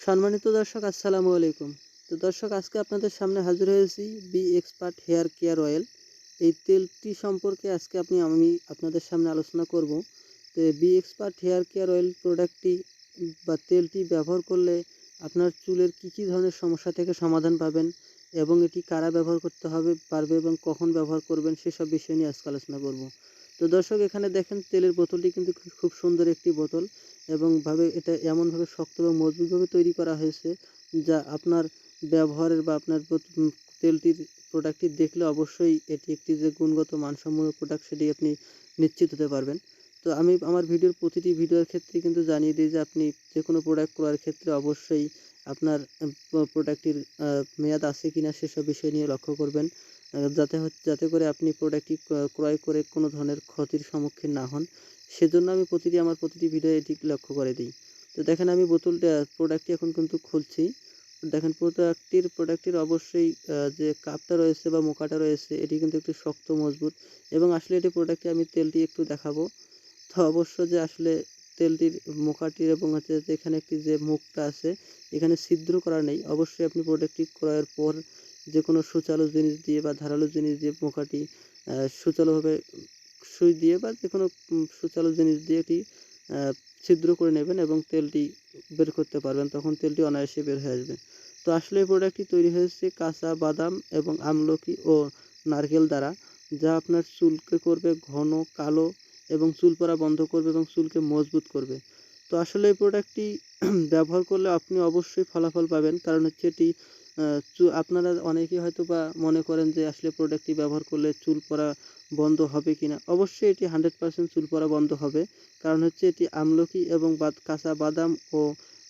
সম্মানিত দর্শক, আসসালামু আলাইকুম। তো দর্শক, আজকে আপনাদের সামনে হাজির হয়েছি B Expert hair care oil. এই তেলটি সম্পর্কে আজকে আমি আপনাদের সামনে আলোচনা করব। তো B Expert hair care oil প্রোডাক্টটি বা তেলটি ব্যবহার করলে আপনার চুলের কী ধরনের সমস্যা থেকে সমাধান পাবেন এবং এটি কারা ব্যবহার করতে পারবে এবং কখন ব্যবহার করবেন সেসব বিষয় নিয়ে আজকে আলোচনা করব। তো দর্শক, এখানে দেখেন তেলের বোতলটি কিন্তু খুব সুন্দর একটি বোতল এবং এটা এমনভাবে শক্ত এবং মজবুতভাবে তৈরি করা হয়েছে যা আপনার ব্যবহারের বা আপনার তেলটির প্রোডাক্টটি দেখলে অবশ্যই এটি একটি যে গুণগত মানসম্পন্ন প্রোডাক্ট সেটি আপনি নিশ্চিত হতে পারবেন। তো আমি আমার প্রতিটি ভিডিওর ক্ষেত্রে কিন্তু জানিয়ে দিই যে আপনি যে কোনো প্রোডাক্ট ক্রয়ের ক্ষেত্রে অবশ্যই আপনার প্রোডাক্টটির মেয়াদ আছে কিনা সেসব বিষয় নিয়ে লক্ষ্য করবেন, যাতে করে আপনি প্রোডাক্টটি ক্রয় করে কোনো ধরনের ক্ষতির সম্মুখীন না হন। সেজন্য আমি আমার প্রতিটি ভিডিও এটি লক্ষ্য করে দিই। তো দেখেন, আমি প্রোডাক্টটি এখন কিন্তু খুলছি। দেখেন, প্রোডাক্টটির অবশ্যই যে কাপটা রয়েছে বা মুখাটা রয়েছে এটি কিন্তু একটু শক্ত মজবুত এবং আসলে প্রোডাক্টটি আমি তেলটি একটু দেখাবো। তো অবশ্য যে আসলে তেলটির মুখাটির এবং হচ্ছে যে এখানে একটি যে মুখটা আছে এখানে ছিদ্র করা নেই। অবশ্যই আপনি প্রোডাক্টটি ক্রয়ের পর যে কোনো সুচালু জিনিস দিয়ে বা ধারালো জিনিস দিয়ে মুখাটি সুচালুভাবে সুই দিয়ে বা যে কোনো সুচালু জিনিস দিয়ে এটি ছিদ্র করে নেবেন এবং তেলটি বের করতে পারবেন, তখন তেলটি অনায়াসে বের হয়ে আসবে। তো আসলে এই প্রোডাক্টটি তৈরি হয়েছে কাঁচা বাদাম এবং আমলকি ও নারকেল দ্বারা, যা আপনার চুলকে করবে ঘন কালো এবং চুল পড়া বন্ধ করবে এবং চুলকে মজবুত করবে। তো আসলে এই প্রোডাক্টটি ব্যবহার করলে আপনি অবশ্যই ফলাফল পাবেন, কারণ হচ্ছে এটি আপনারা অনেকেই হয়তো বা মনে করেন যে আসলে প্রোডাক্টটি ব্যবহার করলে চুল পড়া বন্ধ হবে কিনা। অবশ্যই এটি 100% চুল পড়া বন্ধ হবে, কারণ হচ্ছে এটি আমলকি এবং কাঁচা বাদাম ও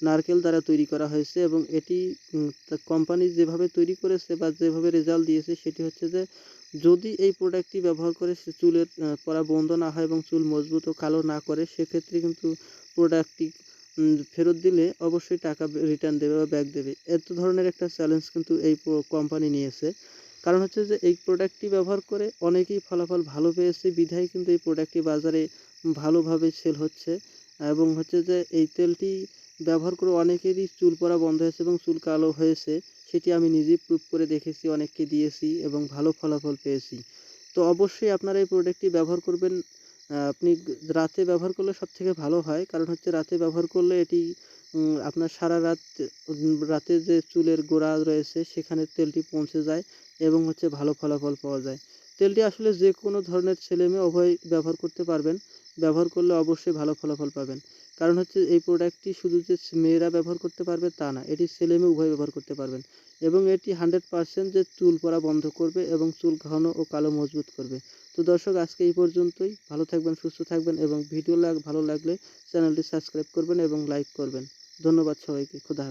নারকেল দ্বারা তৈরি করা হয়েছে এবং এটি কোম্পানি যেভাবে তৈরি করেছে বা যেভাবে রেজাল্ট দিয়েছে সেটি হচ্ছে যে যদি এই প্রোডাক্টটি ব্যবহার করে চুলের পড়া বন্ধ না হয় এবং চুল মজবুত ও কালো না করে, সেক্ষেত্রে কিন্তু প্রোডাক্টটি ফেরত দিলে অবশ্যই টাকা রিটার্ন দেবে বা ব্যাক দেবে। এত ধরনের একটা চ্যালেঞ্জ কিন্তু এই কোম্পানি নিয়েছে, কারণ হচ্ছে যে এই প্রোডাক্টটি ব্যবহার করে অনেকেই ফলাফল ভালো পেয়েছে বিধায় কিন্তু এই প্রোডাক্টটি বাজারে ভালোভাবে সেল হচ্ছে এবং হচ্ছে যে এই তেলটি ব্যবহার করে অনেকেরই চুল পড়া বন্ধ হয়েছে এবং চুল কালো হয়েছে। সেটি আমি নিজেই প্রুভ করে দেখেছি, অনেককে দিয়েছি এবং ভালো ফলাফল পেয়েছি। তো অবশ্যই আপনারা এই প্রোডাক্টটি ব্যবহার করবেন। আপনি রাতে ব্যবহার করলে সবথেকে ভালো হয়, কারণ হচ্ছে রাতে ব্যবহার করলে এটি আপনার সারা রাত রাতে যে চুলের গোড়া রয়েছে সেখানে তেলটি পৌঁছে যায় এবং হচ্ছে ভালো ফলাফল পাওয়া যায়। তেলটি আসলে যে কোনো ধরনের ছেলেমেয়ে উভয় ব্যবহার করতে পারবেন। ব্যবহার করলে অবশ্যই ভালো ফলাফল পাবেন, কারণ হচ্ছে এই প্রোডাক্টটি শুধু যে মেয়েরা ব্যবহার করতে পারবে তা না, এটি ছেলেমেয়ে উভয় ব্যবহার করতে পারবেন এবং এটি 100% যে চুল পড়া বন্ধ করবে এবং চুল ঘন ও কালো মজবুত করবে। তো দর্শক, আজকে এই পর্যন্তই। ভালো থাকবেন, সুস্থ থাকবেন এবং ভালো লাগলে চ্যানেলটি সাবস্ক্রাইব করবেন এবং লাইক করবেন। ধন্যবাদ সবাইকে। খোদা হাফেজ।